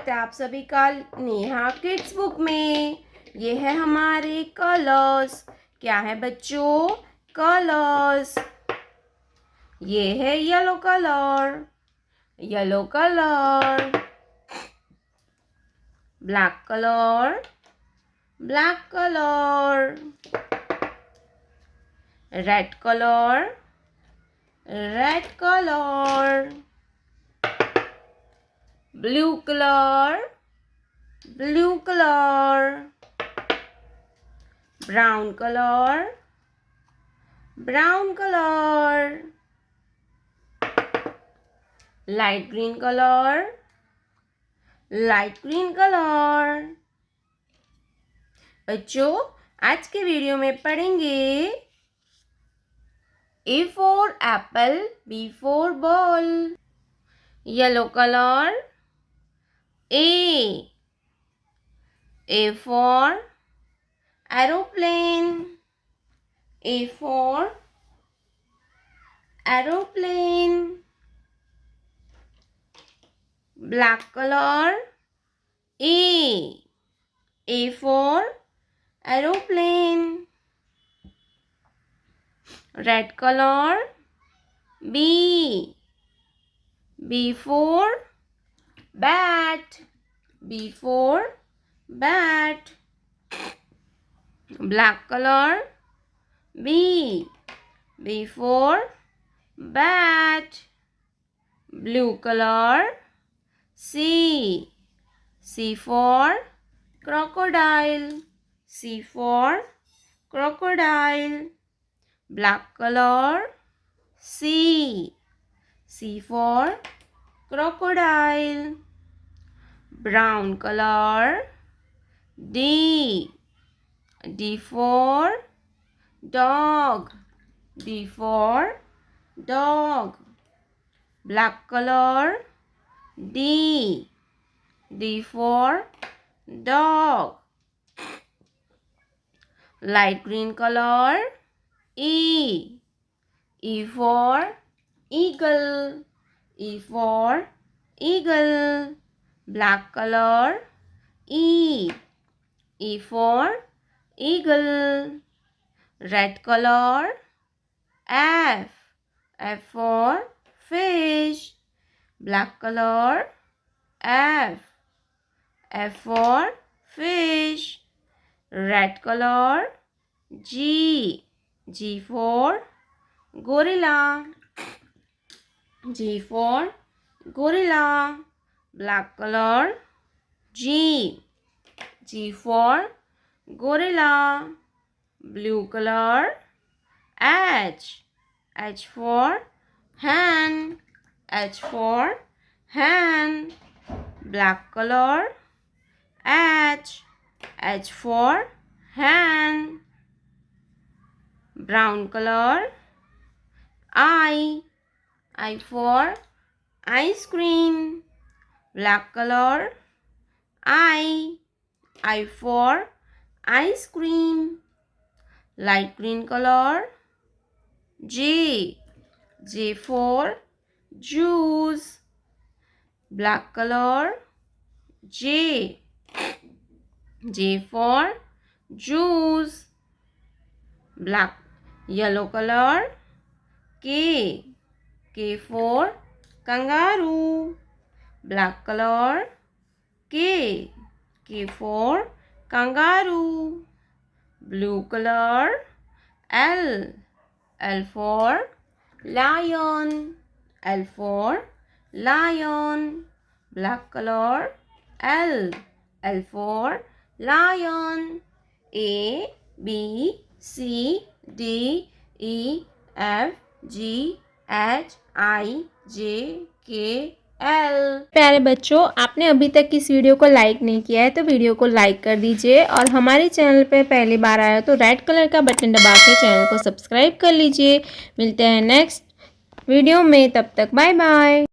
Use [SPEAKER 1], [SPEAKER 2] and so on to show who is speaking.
[SPEAKER 1] स्वागत है आप सभी का नेहा किड्स बुक में। ये है हमारे कलर्स। क्या है बच्चों? कलर्स। ये है yellow colour, yellow colour, black colour, black colour, red colour, red colour, blue colour, blue colour, brown colour, brown colour, light green colour, light green colour. बच्चों, आज के वीडियो में पढ़ेंगे A for apple, B for ball, yellow color, A for aeroplane, A for aeroplane, black color, A for aeroplane, red color, B for bat, B for bat, black color, B for bat, blue color, C for crocodile, C for crocodile, black color, C for crocodile, brown color, D for dog, D for dog, black color, D for dog, light green color, E for eagle, E for eagle, black color, E for eagle, red color, F for fish, black color, F for fish, red color, G for gorilla, G for gorilla, black color, G for gorilla, blue color, H for hen, H for hen, black color, H for hen, brown color, I for ice cream, black color, I for ice cream, light green color, J for juice, black color, J for juice, black yellow color, K for kangaroo, black color, K for kangaroo, blue color, L for lion, L for lion, black color, L for lion, A B C D E F G H I J K L।
[SPEAKER 2] प्यारे बच्चों, आपने अभी तक इस video को like नहीं किया है तो वीडियो को लाइक कर दीजिए और हमारे चैनल पे पहली बार आया तो रेड कलर का बटन दबा के चैनल को सब्सक्राइब कर लीजिए। मिलते हैं नेक्स्ट वीडियो में, तब तक बाय बाय।